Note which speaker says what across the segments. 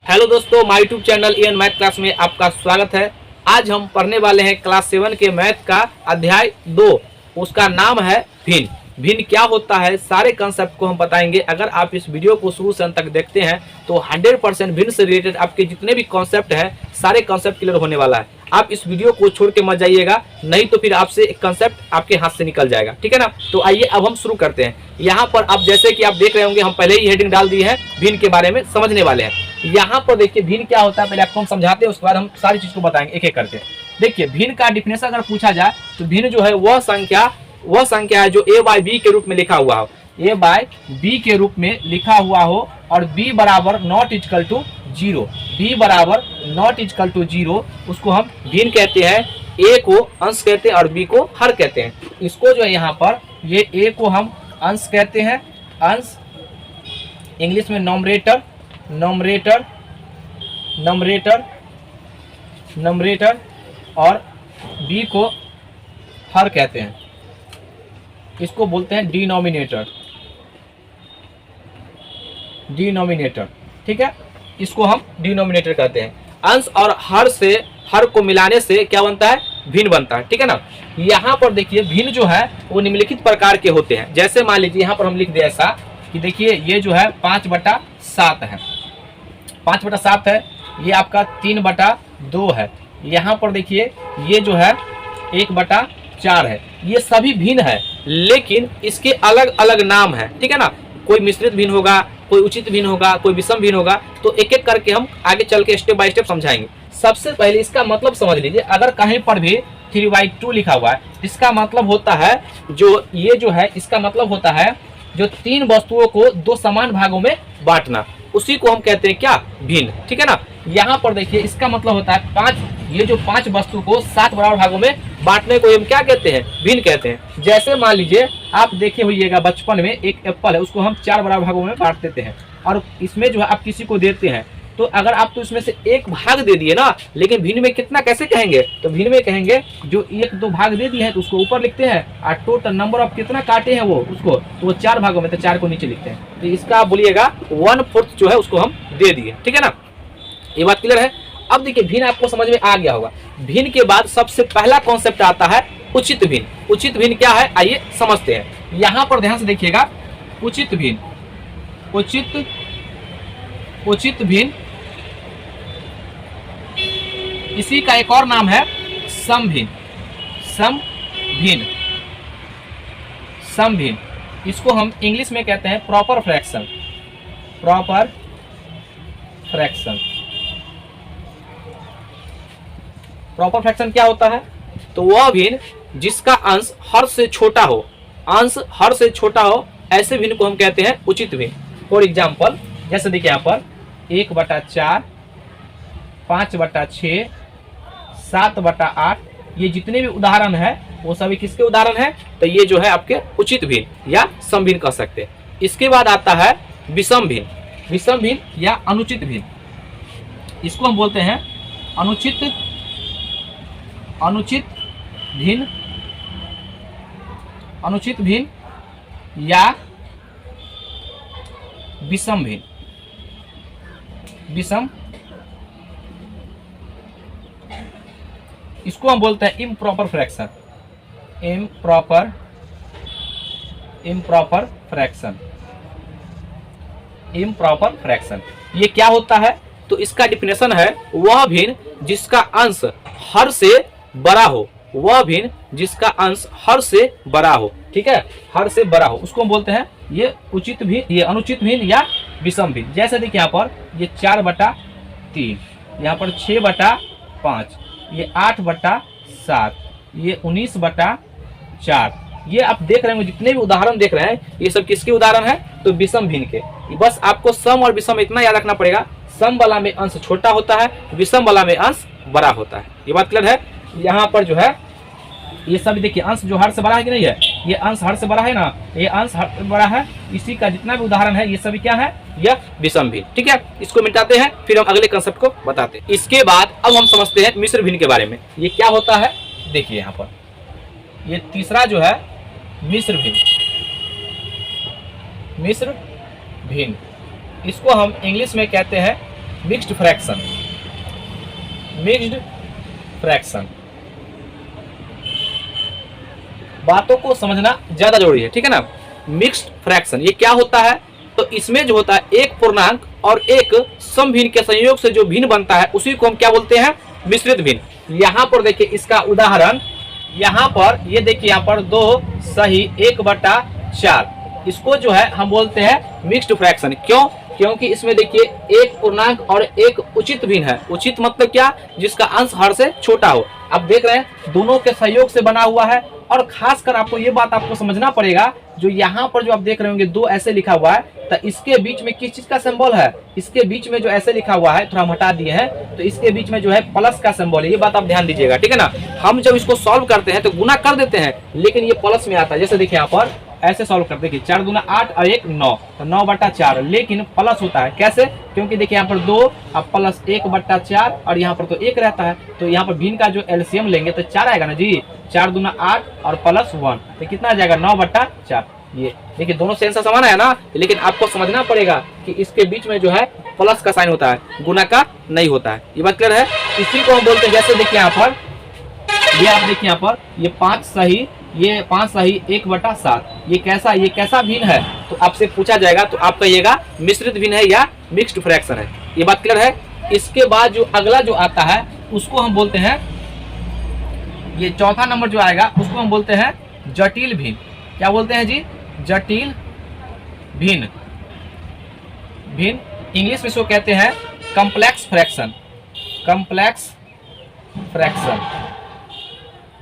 Speaker 1: Hello दोस्तों, my YouTube channel N math class में आपका स्वागत है। आज हम पढ़ने वाले हैं क्लास 7 के मैथ का अध्याय 2। उसका नाम है भिन्न। भिन्न क्या होता है, सारे कंसेप्ट को हम बताएंगे। अगर आप इस वीडियो को शुरू से अंत तक देखते हैं तो 100% भिन्न से रिलेटेड आपके जितने भी कॉन्सेप्ट है सारे कॉन्सेप्ट क्लियर होने वाला है। आप इस वीडियो को छोड़ के मत जाइएगा, नहीं तो फिर आपसे एक कंसेप्ट आपके हाथ से निकल जाएगा। ठीक है ना। तो आइए अब हम शुरू करते हैं। यहाँ पर आप जैसे कि आप देख रहे होंगे, हम पहले ही हेडिंग डाल दी है, भिन्न के बारे में समझने वाले हैं। यहाँ पर देखिए भिन्न क्या होता है, पहले आपको हम समझाते हैं, उसके बाद हम सारी चीज को बताएंगे एक एक करके। देखिए भिन्न का डिफिनेशन अगर पूछा जाए तो भिन्न जो है वह संख्या है जो a बाई बी के रूप में लिखा हुआ हो, a बाई बी के रूप में लिखा हुआ हो और b बराबर नॉट इक्वल टू 0, b बराबर नॉट इक्वल टू 0, उसको हम भिन्न कहते हैं। a को अंश कहते हैं और b को हर कहते हैं। इसको जो है यहाँ पर ये a को हम अंश कहते हैं, अंश इंग्लिश में नॉमरेटर और b को हर कहते हैं। इसको बोलते हैं डिनोमिनेटर। ठीक है, इसको हम डिनोमिनेटर कहते हैं। अंश और हर को मिलाने से क्या बनता है, भिन्न बनता है। ठीक है ना। यहाँ पर देखिए भिन्न जो है वो निम्नलिखित प्रकार के होते हैं। जैसे मान लीजिए यहाँ पर हम लिख दे ऐसा कि देखिए ये जो है 5/7 है, 5/7 है। ये आपका 3/2 है। यहाँ पर देखिए ये जो है 1/4 है। ये सभी भिन्न है लेकिन इसके अलग अलग नाम है। ठीक है ना। कोई मिश्रित भिन्न होगा, कोई उचित भिन्न होगा, कोई विषम भिन्न होगा। तो एक एक करके हम आगे चल के स्टेप बाय स्टेप समझाएंगे। सबसे पहले इसका मतलब समझ लीजिए। अगर कहीं पर भी 3/2 लिखा हुआ है, इसका मतलब होता है इसका मतलब होता है जो 3 वस्तुओं को 2 समान भागों में बांटना, उसी को हम कहते हैं क्या, भिन्न। ठीक है ना। यहाँ पर देखिए इसका मतलब होता है 5, ये जो 5 वस्तु को 7 बराबर भागों में बांटने को हम क्या कहते हैं, भिन्न कहते हैं। जैसे मान लीजिए आप देखे होइएगा बचपन में एक एप्पल है, उसको हम 4 बराबर भागों में बांट देते हैं और इसमें जो है आप किसी को देते हैं, तो अगर आप तो इसमें से एक भाग दे दिए ना, लेकिन भिन्न में कितना कैसे कहेंगे, तो भिन्न में कहेंगे जो 1-2 भाग दे दिए हैं तो उसको ऊपर लिखते हैं और टोटल नंबर ऑफ कितना काटे हैं वो उसको, तो वो 4 भागों में, तो 4 को नीचे लिखते हैं। तो इसका आप बोलिएगा 1/4 जो है उसको हम दे दिए। ठीक है ना। ये बात क्लियर है। अब देखिए भिन्न आपको समझ में आ गया होगा। भिन्न के बाद सबसे पहला कॉन्सेप्ट आता है उचित भिन्न। उचित भिन्न क्या है, आइए समझते हैं। यहाँ पर ध्यान से देखिएगा, उचित भिन्न, उचित भिन्न, इसी का एक और नाम है समभिन्न। इसको हम इंग्लिश में कहते हैं प्रॉपर फ्रैक्शन। प्रॉपर फ्रैक्शन क्या होता है, तो वह भिन्न जिसका अंश हर से छोटा हो, ऐसे भिन्न को हम कहते हैं उचित भिन्न। फॉर एग्जाम्पल जैसे देखिए यहाँ पर 1/4, 5/6, 7/8, ये जितने भी उदाहरण है वो सभी किसके उदाहरण है, तो ये जो है आपके उचित भिन्न या समभिन्न कह सकते हैं। इसके बाद आता है विषम भिन्न या अनुचित भिन्न। इसको हम बोलते हैं अनुचित भिन्न या विषम भिन्न। इसको हम बोलते हैं इम्प्रॉपर फ्रैक्शन। ये क्या होता है, तो इसका डिफिनेशन है वह भिन्न जिसका अंश हर से बड़ा हो, ठीक है, हर से बड़ा हो, उसको हम बोलते हैं ये उचित भिन्न, ये अनुचित भिन्न या विषम भिन्न। जैसे देखिए यहाँ पर ये 4/3, यहाँ पर 6/5, ये 8/7, ये 19/4। ये आप देख रहे हैं, जितने भी उदाहरण देख रहे हैं ये सब किसके उदाहरण है, तो विषम भिन्न के। बस आपको सम और विषम इतना याद रखना पड़ेगा, सम वाला में अंश छोटा होता है, विषम वाला में अंश बड़ा होता है। ये बात क्लियर है। यहाँ पर जो है ये सभी देखिए अंश जो हर से बड़ा है कि नहीं है, ये अंश हर से बड़ा है ना, ये अंश हर से बड़ा है, इसी का जितना भी उदाहरण है ये सभी क्या है, यह विषम भिन्न। ठीक है, इसको मिटाते हैं फिर हम अगले कंसेप्ट को बताते हैं। इसके बाद अब हम समझते हैं मिश्र भिन्न के बारे में। ये क्या होता है, देखिए यहाँ पर ये तीसरा जो है मिश्र भिन्न, इसको हम इंग्लिश में कहते हैं मिक्स्ड फ्रैक्शन, मिक्स्ड फ्रैक्शन। बातों को समझना ज्यादा जरूरी है, ठीक है ना। मिक्स्ड फ्रैक्शन ये क्या होता है, तो इसमें जो होता है एक पूर्णांक और एक समभिन्न के संयोग से जो भिन्न बनता है उसी को हम क्या बोलते हैं, मिश्रित भिन्न। यहाँ पर देखिए इसका उदाहरण, यहाँ पर ये देखिए यहाँ पर 2 सही 1/4, इसको जो है हम बोलते हैं मिक्स्ड फ्रैक्शन। क्यों, क्योंकि इसमें देखिए एक पूर्णांक और एक उचित भिन्न है। उचित मतलब क्या, जिसका अंश हर से छोटा हो। आप देख रहे हैं दोनों के सहयोग से बना हुआ है। और खासकर आपको ये बात आपको समझना पड़ेगा, जो यहाँ पर जो आप देख रहे होंगे 2 ऐसे लिखा हुआ है, तो इसके बीच में किस चीज का सिंबल है, इसके बीच में जो ऐसे लिखा हुआ है, थोड़ा हम हटा दिए हैं, तो इसके बीच में जो है प्लस का सिंबल है। ये बात आप ध्यान दीजिएगा, ठीक है ना। हम जब इसको सॉल्व करते हैं तो गुना कर देते हैं, लेकिन ये प्लस में आता है। जैसे देखिए यहाँ पर ऐसे सॉल्व करते हैं, 4 दूना 8 और 1 9, तो 9/4, लेकिन प्लस होता है। कैसे, क्योंकि देखिए यहाँ पर 2 अब प्लस 1/4 और यहाँ पर तो 1 रहता है, तो यहाँ पर भिन्न का जो एलसीएम लेंगे तो 4 आएगा ना जी। 4 दूना 8 और प्लस 1, तो कितना आ जाएगा 9/4। ये देखिए दोनों से आंसर समान है ना, लेकिन आपको समझना पड़ेगा कि इसके बीच में जो है प्लस का साइन होता है, गुना का नहीं होता है। ये बात क्लियर है। इसी को हम बोलते हैं, जैसे देखिए यहाँ पर ये आप देखिए यहाँ पर ये 5 सही, ये 5 सही 1/7, ये कैसा भिन्न है, तो आपसे पूछा जाएगा तो आप कहिएगा मिश्रित भिन्न है या मिक्स्ड फ्रैक्शन है। ये बात क्लियर है। इसके बाद जो अगला जो आता है उसको हम बोलते हैं, ये चौथा नंबर जो आएगा उसको हम बोलते हैं जटिल भिन्न। क्या बोलते हैं जी, जटिल भिन्न। भिन्न इंग्लिश में इसको कहते हैं complex fraction, complex fraction,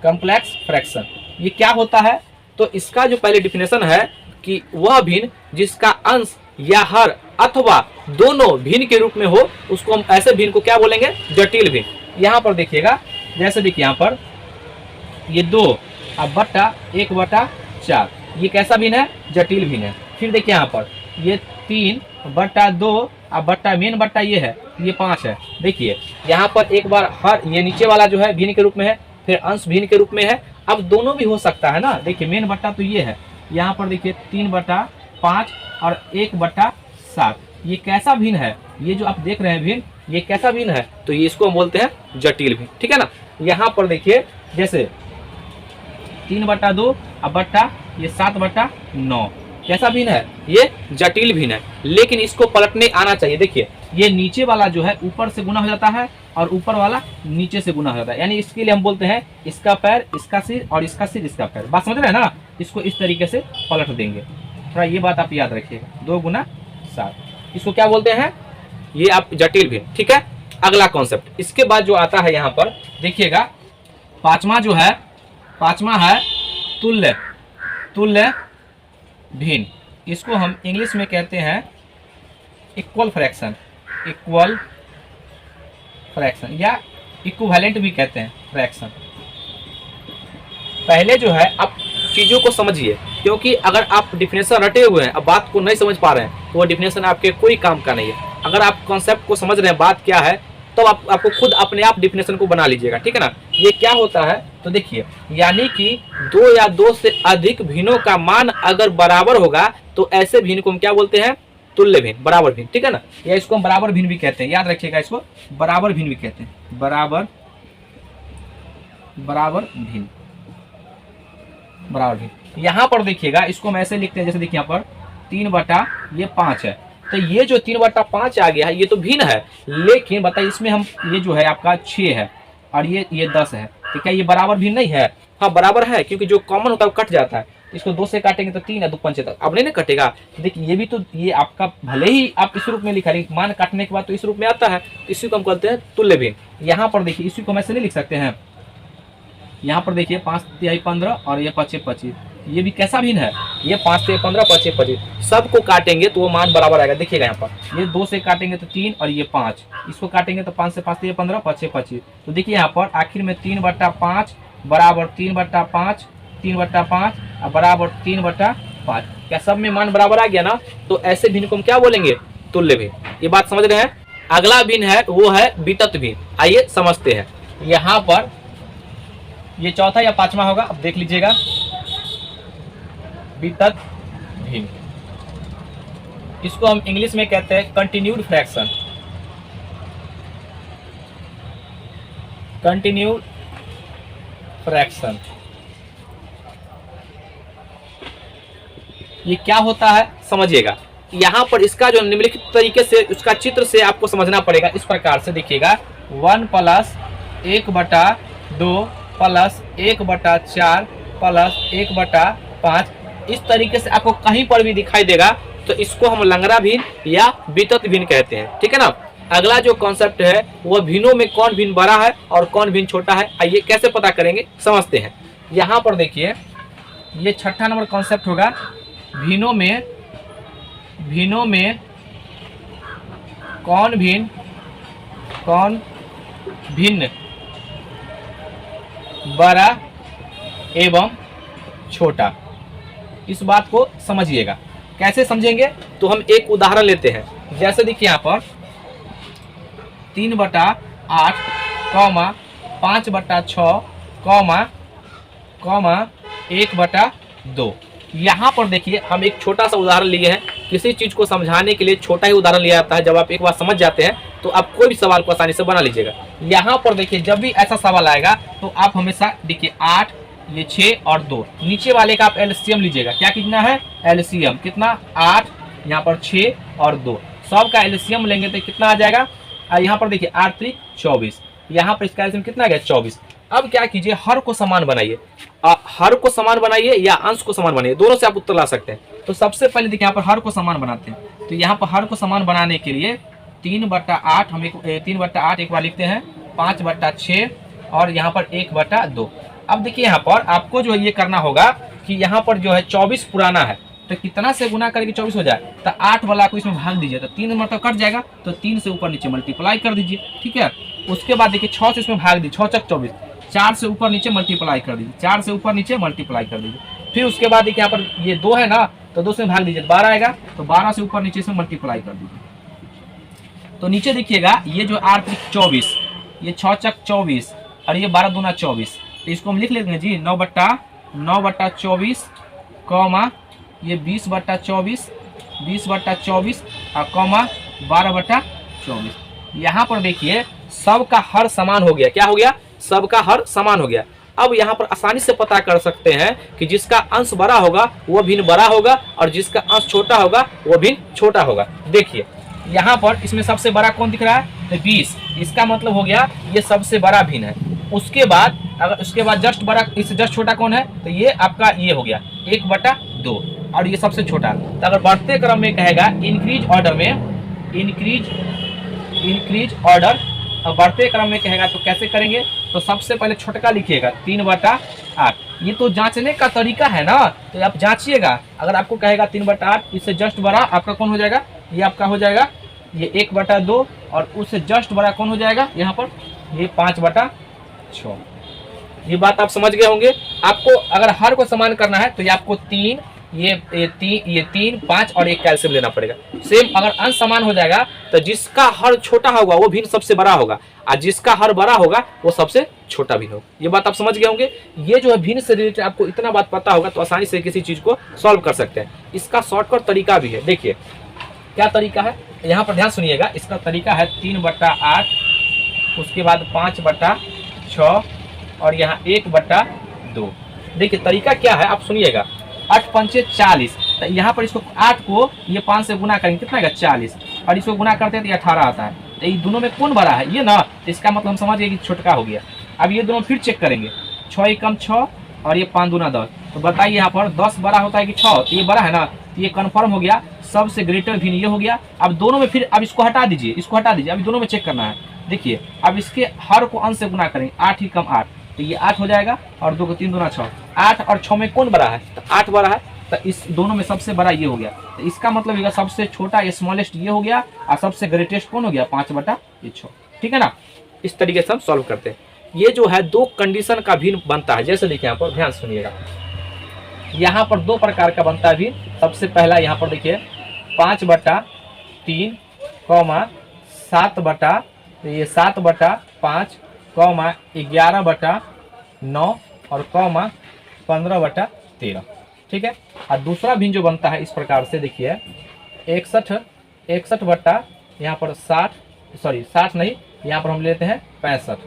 Speaker 1: complex fraction. ये क्या होता है, तो इसका जो पहले डिफिनेशन है कि वह भिन्न जिसका अंश या हर अथवा दोनों भिन्न के रूप में हो, उसको हम ऐसे भिन्न को क्या बोलेंगे, जटिल भिन्न। यहाँ पर देखिएगा, जैसे देखिए यहाँ पर ये 2 अब बट्टा 1/4, ये कैसा भिन्न है, जटिल भिन्न है। फिर देखिए यहाँ पर ये 3/2 अब बट्टा मेन बट्टा ये है, ये 5 है। देखिए यहाँ पर एक बार हर ये नीचे वाला जो है भिन्न के रूप में है, फिर अंश भिन्न के रूप में है। अब दोनों भी हो सकता है ना। देखिए मेन बट्टा तो ये है, यहाँ पर देखिए 3/5 और 1/7, ये कैसा भिन्न है, ये जो आप देख रहे हैं भिन्न, ये कैसा भिन्न है, तो ये इसको हम बोलते हैं जटिल भिन्न, ठीक है ना। यहाँ पर देखिए जैसे 3/2 अब बट्टा ये 7/9, कैसा भिन्न है, ये जटिल भिन्न है। लेकिन इसको पलटने आना चाहिए। देखिए ये नीचे वाला जो है ऊपर से गुना हो जाता है और ऊपर वाला नीचे से गुना हो जाता है, यानी इसके लिए हम बोलते हैं इसका पैर इसका सिर और इसका सिर इसका पैर। बात समझ रहे हैं ना। इसको इस तरीके से पलट देंगे, थोड़ा ये बात आप याद रखिएगा। 2 गुना 7, इसको क्या बोलते हैं, ये आप जटिल भिन्न, ठीक है। अगला कॉन्सेप्ट इसके बाद जो आता है यहाँ पर देखिएगा, पांचवा जो है, पांचवा है तुल्य, तुल्य भिन्न। इसको हम इंग्लिश में कहते हैं इक्वल फ्रैक्शन, इक्वल फ्रैक्शन या इक्विवेलेंट भी कहते हैं फ्रैक्शन। पहले जो है आप चीज़ों को समझिए, क्योंकि अगर आप डिफिनेशन रटे हुए हैं, अब बात को नहीं समझ पा रहे हैं, तो वो डिफिनेशन आपके कोई काम का नहीं है। अगर आप कॉन्सेप्ट को समझ रहे हैं बात क्या है, तो आपको खुद अपने आप डिफिनेशन को बना लीजिएगा, ठीक है ना। ये क्या होता है, तो देखिए यानी कि 2 या 2 से अधिक भिन्नों का मान अगर बराबर होगा तो ऐसे भिन्न को हम क्या बोलते हैं, तुल्य भिन्न, बराबर भिन्न, ठीक है ना। या इसको हम बराबर भिन्न भी कहते हैं, याद रखिएगा, इसको बराबर भिन्न भी कहते हैं, बराबर भिन्न, बराबर भिन्न। यहाँ पर देखिएगा इसको हम ऐसे लिखते हैं, जैसे देखिए यहाँ पर 3/5 है, तो ये जो 3/5 आ गया है ये तो भिन्न है, लेकिन बताइए इसमें हम ये जो है आपका 6 है और ये 10 है, तो क्या ये बराबर भिन्न नहीं है। हाँ बराबर है, क्योंकि जो कॉमन होता है वो कट जाता है। इसको 2 से काटेंगे तो 3 है, 2 पंचे तक अब नहीं ना कटेगा। तो देखिए ये भी तो, ये आपका भले ही आप इस रूप में लिखा है, मान काटने के बाद तो इस रूप में आता है, इसी को हम कहते हैं तुल्य भिन्न। यहाँ पर देखिए इसी को हम ऐसे नहीं लिख सकते हैं, यहाँ पर देखिए 5×3 15 और ये 5×6 25, ये भी कैसा भिन्न है, ये 5×3 15 5×6 25, सबको काटेंगे तो वो मान बराबर आएगा। देखिएगा यहाँ पर ये 2 से काटेंगे तो 3 और ये 5, इसको काटेंगे तो 5 से 5 तो ये 15 5×6 25। तो देखिए यहाँ पर आखिर में 3/5 बराबर 3/5, 3/5 बराबर 3/5, क्या सब में मान बराबर आ गया ना। तो ऐसे भिन्न को हम क्या बोलेंगे, तुल्य भिन्न। ये बात समझ रहे हैं। अगला भिन्न है वो है वितत भिन्न। आइए समझते हैं। यहाँ पर ये चौथा या पांचवा होगा, अब देख लीजिएगा, वितत भिन्न। इसको हम इंग्लिश में कहते हैं कंटिन्यूड फ्रैक्शन, कंटिन्यूड फ्रैक्शन। ये क्या होता है समझिएगा। यहाँ पर इसका जो निम्नलिखित तरीके से उसका चित्र से आपको समझना पड़ेगा। इस प्रकार से देखिएगा 1 + 1/2 + 1/4 + 1/5 इस तरीके से आपको कहीं पर भी दिखाई देगा तो इसको हम लंगरा भिन्न या वितत भिन्न कहते हैं, ठीक है ना। अगला जो कॉन्सेप्ट है वह भिन्नों में कौन भिन्न बड़ा है और कौन भिन्न छोटा है, आइए कैसे पता करेंगे समझते हैं। यहाँ पर देखिए ये 6ठा नंबर कॉन्सेप्ट होगा, भिन्नों में कौन भिन्न बड़ा एवं छोटा। इस बात को समझिएगा। कैसे समझेंगे तो हम एक उदाहरण लेते हैं। जैसे देखिए यहाँ पर 3/8, 5/6, 1/2। यहाँ पर देखिए हम एक छोटा सा उदाहरण लिए हैं। किसी चीज को समझाने के लिए छोटा ही उदाहरण लिया जाता है। जब आप एक बार समझ जाते हैं तो आप कोई भी सवाल को आसानी से बना लीजिएगा। यहाँ पर देखिए जब भी ऐसा सवाल आएगा तो आप हमेशा देखिए 8, ये 6 और 2, नीचे वाले का आप एलसीएम लीजिएगा। क्या कितना है एलसीएम, कितना 8, यहाँ पर 6 और 2, सब का एलसीएम लेंगे तो कितना आ जाएगा। यहाँ पर देखिए 8 × 24, यहाँ पर इसका एलसीएम कितना आ गया 24। अब क्या कीजिए हर को समान बनाइए, हर को समान बनाइए या अंश को समान बनाइए, दोनों से आप उत्तर ला सकते हैं। तो सबसे पहले देखिए यहाँ पर हर को समान बनाते हैं। तो यहाँ पर हर को समान बनाने के लिए 3/8 हम 3/8 एक बार लिखते हैं, 5/6 और यहाँ पर 1/2। अब देखिए यहाँ पर आपको जो है ये करना होगा कि यहाँ पर जो है 24 पुराना है तो कितना से गुना करके 24 हो जाए, तो 8 वाला को इसमें भाग दीजिए तो 3 मतलब कट जाएगा, तो 3 से ऊपर नीचे मल्टीप्लाई कर दीजिए, ठीक है। उसके बाद देखिए 6 से इसमें भाग दीजिए, 6 × 24, 4 से ऊपर नीचे मल्टीप्लाई कर दीजिए, 4 से ऊपर नीचे मल्टीप्लाई कर दीजिए। फिर उसके बाद देखिए यहाँ पर ये 2 है ना, तो 2 से भाग दीजिए 12 आएगा, तो 12 से ऊपर नीचे से मल्टीप्लाई कर दीजिए। तो नीचे देखिएगा ये जो 8 × 24, ये 6 × 24 और ये 12 दूना 24, तो इसको हम लिख लेते हैं जी 9/24 कॉमा ये 20/24 20/24 और कॉमा 12/24। यहाँ पर देखिए सबका हर समान हो गया। क्या हो गया, सबका हर समान हो गया। अब यहाँ पर आसानी से पता कर सकते हैं कि जिसका अंश बड़ा होगा वह भिन्न बड़ा होगा और जिसका अंश छोटा होगा वह भिन्न छोटा होगा। देखिए यहाँ पर इसमें सबसे बड़ा कौन दिख रहा है, तो 20, इसका मतलब हो गया ये सबसे बड़ा भिन्न है। उसके बाद अगर उसके बाद जस्ट बड़ा, इससे जस्ट छोटा कौन है, तो ये आपका ये हो गया 1/2 और ये सबसे छोटा। तो अगर बढ़ते क्रम में कहेगा इंक्रीज ऑर्डर में, इंक्रीज ऑर्डर, और बढ़ते क्रम में कहेगा तो कैसे करेंगे, तो सबसे पहले छोटका लिखिएगा 3/8। ये तो जांचने का तरीका है ना, तो आप जांचिएगा। अगर आपको कहेगा 3/8, इससे जस्ट बड़ा आपका कौन हो जाएगा, ये आपका हो जाएगा ये 1/2 और उससे जस्ट बड़ा कौन हो जाएगा यहाँ पर ये 5/6। ये बात आप समझ गए होंगे। आपको अगर हर को समान करना है तो ये आपको 3, ये 3, 5 और 1 कैल्शियम लेना पड़ेगा। सेम अगर अंश समान हो जाएगा तो जिसका हर छोटा होगा वो भिन्न सबसे बड़ा होगा और जिसका हर बड़ा होगा वो सबसे छोटा भिन्न होगा। ये बात आप समझ गए होंगे। ये जो है भिन्न से रिलेटेड आपको इतना बात पता होगा तो आसानी से किसी चीज को सॉल्व कर सकते हैं। इसका शॉर्टकट तरीका भी है। देखिए क्या तरीका है, यहाँ पर ध्यान सुनिएगा। इसका तरीका है 3/8, उसके बाद 5/6 और यहाँ 1/2। देखिए तरीका क्या है आप सुनिएगा। 8 × 5 = 40, तो यहाँ पर इसको 8 को ये 5 से गुना करेंगे कितना आएगा 40 और इसको गुना करते हैं तो ये 18 आता है। तो ये दोनों में कौन बड़ा है, ये ना, तो इसका मतलब हम समझ गए कि छोटका हो गया। अब ये दोनों फिर चेक करेंगे, 6 × 6 और ये 5 दूना 10। तो बताइए यहाँ पर 10 बड़ा होता है कि 6, तो ये बड़ा है ना, तो ये कन्फर्म हो गया। सबसे ग्रेटर भिन्न ये हो गया। अब दोनों में फिर अब इसको हटा दीजिए, इसको हटा दीजिए, अभी दोनों में चेक करना है। देखिए अब इसके हर को अंश से गुना करेंगे, 8 ही कम 8, तो ये 8 हो जाएगा और 2 को 3 दूना 6। 8 और 6 में कौन बड़ा है, तो 8 बड़ा है। तो इस दोनों में सबसे बड़ा ये हो गया। तो इसका मतलब ये सबसे छोटा ये स्मॉलेस्ट ये हो गया और सबसे ग्रेटेस्ट कौन हो गया 5/6। ठीक है ना। इस तरीके से हम सॉल्व करते हैं। ये जो है 2 कंडीशन का भिन्न बनता है। जैसे देखिए यहाँ पर ध्यान सुनिएगा, यहाँ पर 2 प्रकार का बनता है भिन्न। सबसे पहला यहाँ पर देखिए 5/3 7/5 11/9 और 15/13। ठीक है। और दूसरा भिन्न जो बनता है इस प्रकार से देखिए 61 बटा यहाँ पर 60 नहीं, यहाँ पर हम लेते हैं 65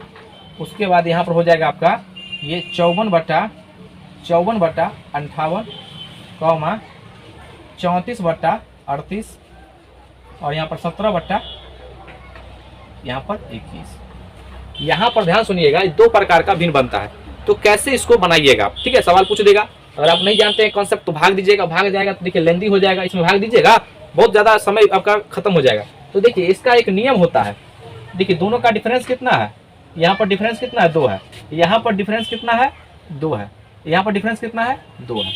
Speaker 1: उसके बाद यहाँ पर हो जाएगा आपका ये 54/58, कॉमा 34/38 और यहाँ पर 17/21। यहाँ पर ध्यान सुनिएगा, दो प्रकार का भिन्न बनता है। तो कैसे इसको बनाइएगा आप, ठीक है, सवाल पूछ देगा। अगर आप नहीं जानते हैं कॉन्सेप्ट तो भाग दीजिएगा, भाग जाएगा तो देखिए लेंदी हो जाएगा, इसमें भाग दीजिएगा बहुत ज़्यादा समय आपका खत्म हो जाएगा। तो देखिए इसका एक नियम होता है। देखिए दोनों का डिफरेंस कितना है, यहाँ पर डिफरेंस कितना है 2 है, यहाँ पर डिफरेंस कितना है 2 है, यहाँ पर डिफरेंस कितना है 2 है।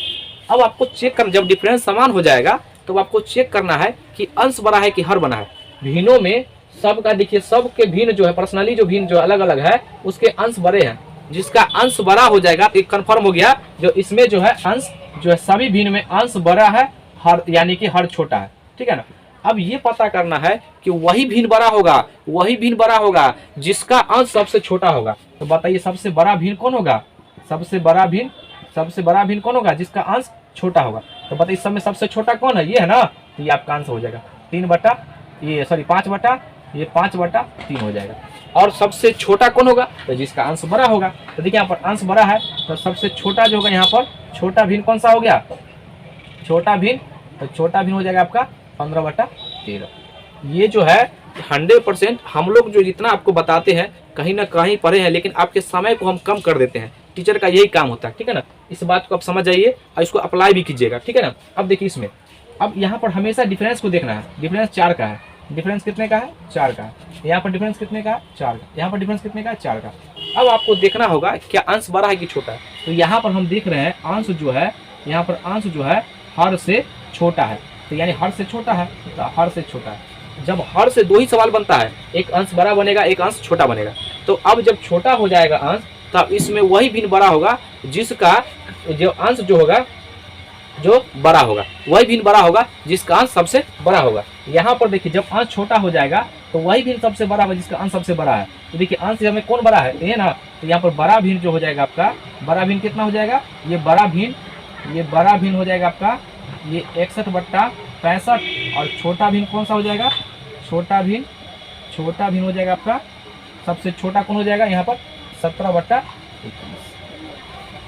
Speaker 1: अब आपको चेक कर, जब डिफरेंस समान हो जाएगा तो आपको चेक करना है कि अंश बड़ा है कि हर बना है। भिन्नों में सबका देखिए, सबके भिन्न जो है पर्सनली जो भिन्न जो अलग अलग है उसके अंश बड़े हैं। जिसका अंश बड़ा हो जाएगा तो कंफर्म हो गया, जो इसमें जो है अंश जो है सभी भिन्न में अंश बड़ा है, हर यानी कि हर छोटा है, ठीक है ना। अब ये पता करना है कि वही भिन्न बड़ा होगा, वही भिन्न बड़ा होगा जिसका अंश सबसे छोटा होगा। तो बताइए सबसे बड़ा भिन्न कौन होगा, सबसे बड़ा भिन्न कौन होगा जिसका अंश छोटा होगा। तो बताइए सब में सबसे छोटा कौन है, ये है ना, तो ये आपका आंसर हो जाएगा 5/3 हो जाएगा। और सबसे छोटा कौन होगा, तो जिसका अंश बड़ा होगा। तो देखिए यहाँ पर अंश बड़ा है तो सबसे छोटा जो होगा यहाँ पर छोटा भिन्न कौन सा हो गया, छोटा भिन्न, तो छोटा भिन्न हो जाएगा आपका 15/13। ये जो है 100% हम लोग जो जितना आपको बताते हैं कहीं ना कहीं पढ़े हैं, लेकिन आपके समय को हम कम कर देते हैं। टीचर का यही काम होता है, ठीक है ना। इस बात को आप समझ जाइए और इसको अप्लाई भी कीजिएगा, ठीक है ना। अब देखिए इसमें, अब यहाँ पर हमेशा डिफरेंस को देखना है। डिफरेंस 4 का है, डिफरेंस कितने का है 4 का। यहाँ पर डिफरेंस कितने का है 4 का, यहाँ पर डिफरेंस कितने का है 4 का। अब आपको देखना होगा क्या अंश बड़ा है कि छोटा है। तो यहाँ पर हम देख रहे हैं अंश जो है, यहाँ पर अंश जो है हर से छोटा है, तो यानी हर से छोटा है, तो हर से छोटा है। जब हर से 2 ही सवाल बनता है, एक अंश बड़ा बनेगा एक अंश छोटा बनेगा। तो अब जब छोटा हो जाएगा अंश, तब इसमें वही भिन्न बड़ा होगा जिसका जो अंश जो होगा जो बड़ा होगा, वही भिन्न बड़ा होगा जिसका अंश सबसे बड़ा होगा। यहाँ पर देखिए जब अंश छोटा हो जाएगा तो वही भिन्न सबसे बड़ा होगा जिसका अंश सबसे बड़ा है। तो देखिए अंश हमें कौन बड़ा है, ये ना, तो यहाँ पर बड़ा भिन्न जो हो जाएगा आपका, बड़ा भिन्न कितना हो जाएगा, ये बड़ा भिन्न हो जाएगा आपका ये 61/65। और छोटा भिन्न कौन सा हो जाएगा, छोटा भिन्न हो जाएगा आपका, सबसे छोटा कौन हो जाएगा यहाँ पर 17/21।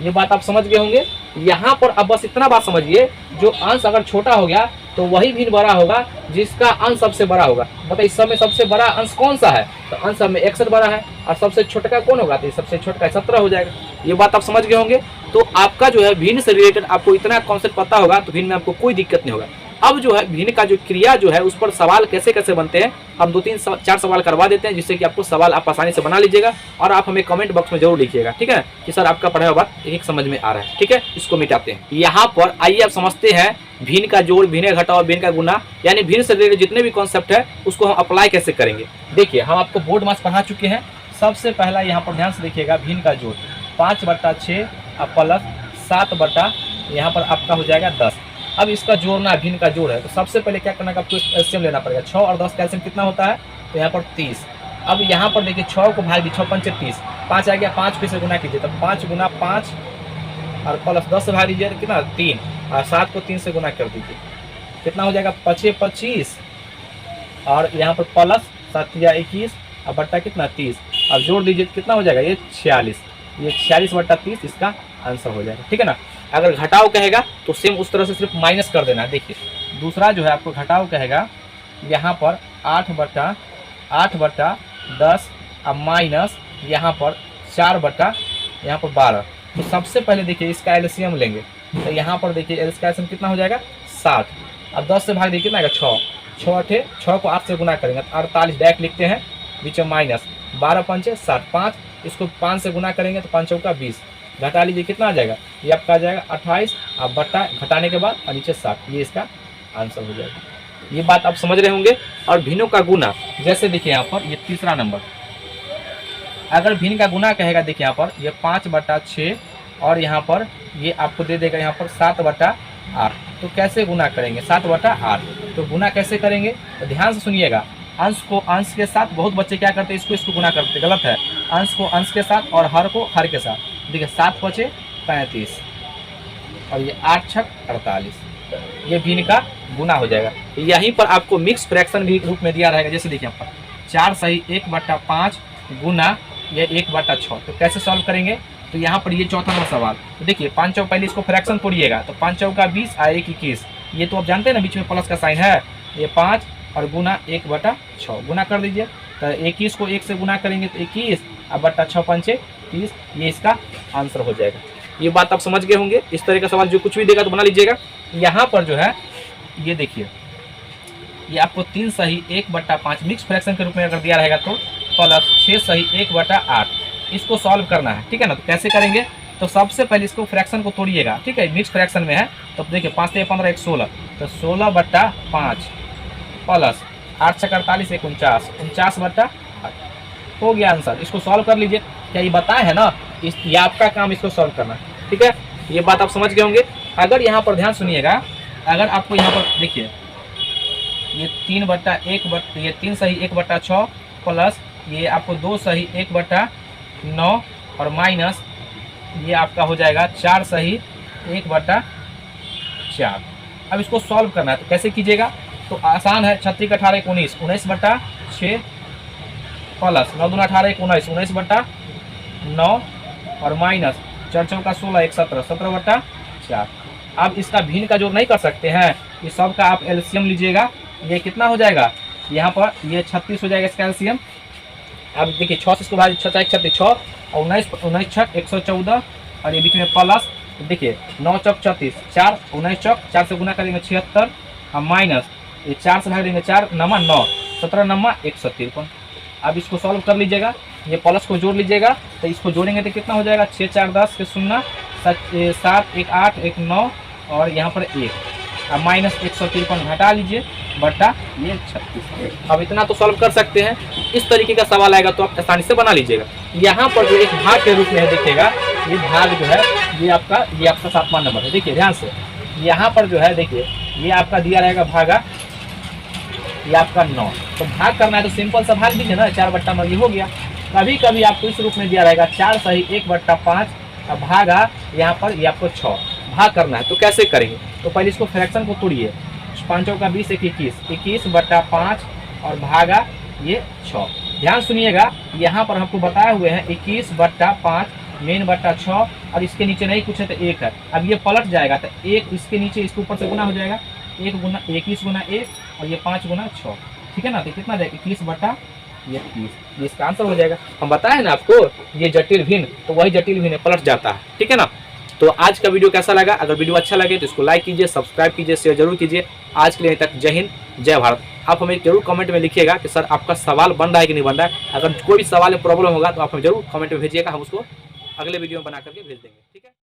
Speaker 1: ये बात आप समझ गए होंगे। यहाँ पर अब बस इतना बात समझिए, जो अंश अगर छोटा हो गया तो वही भिन्न बड़ा होगा जिसका अंश सबसे बड़ा होगा। मतलब इस समय सबसे बड़ा अंश कौन सा है, तो अंश में 61 बड़ा है, और सबसे छोटा कौन होगा, तो सबसे छोटा 17 हो जाएगा। ये बात आप समझ गए होंगे। तो आपका जो है भिन्न से रिलेटेड आपको इतना कॉन्सेप्ट पता होगा तो भिन्न में आपको कोई दिक्कत नहीं होगा। अब जो है भिन्न का जो क्रिया जो है उस पर सवाल कैसे कैसे बनते हैं, हम 2-3-4 सवाल करवा देते हैं, जिससे कि आपको सवाल आप आसानी से बना लीजिएगा। और आप हमें कमेंट बॉक्स में जरूर लिखिएगा, ठीक है, कि सर आपका पढ़ा हुआ बात एक समझ में आ रहा है, ठीक है। इसको मिटाते हैं। यहाँ पर आइए आप समझते हैं भिन्न का जोड़, भिन्न का घटाव, भिन्न का गुना, यानी भिन्न से रिलेटेड जितने भी कॉन्सेप्ट है उसको हम अप्लाई कैसे करेंगे। देखिए हम आपको बोर्ड मास पढ़ा चुके हैं। सबसे पहला यहाँ पर ध्यान से देखिएगा, भिन्न का जोड़ 5/6 प्लस 7 यहाँ पर आपका हो जाएगा 10। अब इसका जोड़ना भिन्न का जोड़ है, तो सबसे पहले क्या करना है, आपको एलसीएम लेना पड़ेगा। 6 और 10 का एलसीएम कितना होता है, तो यहाँ पर 30। अब यहाँ पर देखिए 6 को भाग दी, 6 पंचे 30, 5 आ गया, 5 पे से गुना कीजिए, तो 5 × 5 और प्लस 10 से भाग दीजिए तो कितना 3, और 7 को 3 से गुना कर दीजिए, कितना हो जाएगा 5 × 25, और यहाँ पर प्लस 7 × 21 और बट्टा कितना 30, अब जोड़ दीजिए कितना हो जाएगा, ये 46, ये 46/30 इसका आंसर हो जाएगा, ठीक है ना। अगर घटाव कहेगा तो सेम उस तरह से सिर्फ माइनस कर देना है। देखिए दूसरा जो है आपको घटाव कहेगा, यहाँ पर 8/10 और माइनस यहाँ पर 4/12। तो सबसे पहले देखिए इसका एलसीएम लेंगे, तो यहाँ पर देखिए इसका एलसीएम कितना हो जाएगा 60। अब 10 से भाग देखिए कितना आएगा 6, 6 को 8 से गुना करेंगे तो 48 डायरेक्ट लिखते हैं, बीच में माइनस 12 पंचे 60, 5 इसको 5 से गुना करेंगे तो 5 चौका 20, घटा लीजिए कितना आ जाएगा, ये आपका आ जाएगा 28 और बट्टा घटाने के बाद और नीचे 60, ये इसका आंसर हो जाएगा। ये बात आप समझ रहे होंगे। और भिन्नों का गुना, जैसे देखिए यहाँ पर ये तीसरा नंबर, अगर भिन्न का गुना कहेगा, देखिए यहाँ पर ये 5/6 और यहाँ पर ये आपको दे देगा यहाँ पर 7/8। तो कैसे गुना करेंगे 7/8, तो गुना कैसे करेंगे, तो ध्यान से सुनिएगा। अंश को अंश के साथ, बहुत बच्चे क्या करते हैं इसको गुना करते, गलत है। अंश को अंश के साथ और हर को हर के साथ। देखिए 7 × 5 = 35 और ये 8 × 6 = 48, ये भिन्न का गुना हो जाएगा। यहीं पर आपको मिक्स फ्रैक्शन भी रूप में दिया रहेगा। जैसे देखिए यहाँ पर 4 सही 1/5 गुना ये 1/6। तो कैसे सॉल्व करेंगे, तो यहाँ पर ये चौथा नंबर सवाल। तो देखिए 5 चौक पहले इसको फ्रैक्शन तोड़िएगा, तो 5 चौका 20 और 1 21। ये तो आप जानते हैं ना बीच में प्लस का साइन है, ये 5 और गुना 1/6 गुना कर दीजिए। तो 21 को 1 से गुना करेंगे तो 21 और बट्टा 6 पंचे 30, ये इसका आंसर हो जाएगा। ये बात आप समझ गए होंगे। इस तरह का सवाल जो कुछ भी देगा तो बना लीजिएगा। यहाँ पर जो है ये देखिए, ये आपको 3 सही 1/5 मिक्स फ्रैक्शन के रूप में अगर दिया रहेगा तो प्लस 6 सही 1/8 इसको सॉल्व करना है, ठीक है ना। तो कैसे करेंगे, तो सबसे पहले इसको फ्रैक्शन को तोड़िएगा, ठीक है, मिक्स फ्रैक्शन में है। तो देखिए 5 से 15 1 16, तो 16/5 प्लस 8 से 48 1 49, 49/8 हो गया आंसर। इसको सॉल्व कर लीजिए। क्या ये बताया है ना, ये आपका काम इसको सॉल्व करना, ठीक है। ये बात आप समझ गए होंगे। अगर यहाँ पर ध्यान सुनिएगा, अगर आपको यहाँ पर देखिए ये 3 सही 1/6 प्लस ये आपको 2 सही 1/9 और माइनस ये आपका हो जाएगा 4 सही 1/4। अब इसको सॉल्व करना है, तो कैसे कीजिएगा, तो आसान है। 36 18 19, 19/6 प्लस 9 दूना 18 19, 19/9 और माइनस 4 चौका 16 1 17, 17/4। अब इसका भिन्न का जोड़ नहीं कर सकते हैं, ये सब का आप एलसीएम लीजिएगा। ये कितना हो जाएगा, यहाँ पर ये 36 हो जाएगा इसका एलसीएम। अब देखिए 6 से इसको भाग 6 36 और 19 छक 114 और ये बीच में प्लस। देखिए 9 चौक 34, 4 19 चौक 4 से गुना करेंगे 76 और माइनस ये 4 से भाग देंगे 4 नमा 9, 17 नमा 153। अब इसको सॉल्व कर लीजिएगा, ये प्लस को जोड़ लीजिएगा। तो इसको जोड़ेंगे तो कितना हो जाएगा, 6 4 10 के 0 7 1 8 1 9 और यहाँ पर 1 अब माइनस 153 घटा लीजिए बटा ये 36। अब इतना तो सॉल्व कर सकते हैं। इस तरीके का सवाल आएगा तो आप आसानी से बना लीजिएगा। यहाँ पर जो एक भाग के रूप में है, देखिएगा ये भाग जो है ये आपका 7वां नंबर है। देखिए ध्यान से, यहाँ पर जो है देखिए ये आपका दिया रहेगा भागा, ये आपका 9। तो भाग करना है तो सिंपल सा भाग दीजिए ना, 4/9 ये हो गया। कभी कभी आपको इस रूप में दिया रहेगा 4 सही 1/5 भागा यहाँ पर ये आपको 6 भाग करना है। तो कैसे करेंगे, तो पहले इसको फ्रैक्शन को तोड़िए। 5 चौका 20 1 21, 21/5 और भागा ये 6। ध्यान सुनिएगा, यहाँ पर हमको बताए हुए हैं 21/5 मेन बट्टा 6 और इसके नीचे नहीं कुछ है तो 1 है। अब ये पलट जाएगा तो 1 इसके नीचे इसके ऊपर से गुना हो जाएगा, 1 गुना 21 गुना 1 और ये 5 गुना 6, ठीक है ना। तो कितना जाएगा 21/30, ये इसका आंसर हो जाएगा। हम बताए ना आपको ये जटिल भिन्न, तो वही जटिल भिन्न पलट जाता है, ठीक है ना। तो आज का वीडियो कैसा लगा, अगर वीडियो अच्छा लगे तो इसको लाइक कीजिए, सब्सक्राइब कीजिए, शेयर जरूर कीजिए। आज के लिए तक जय हिंद जय भारत। आप हमें जरूर कमेंट में लिखिएगा कि सर आपका सवाल बन रहा है कि नहीं बन रहा है। अगर कोई भी सवाल में प्रॉब्लम होगा तो आप हमें जरूर कमेंट में भेजिएगा, हम उसको अगले वीडियो में बना करके भेज देंगे, ठीक है।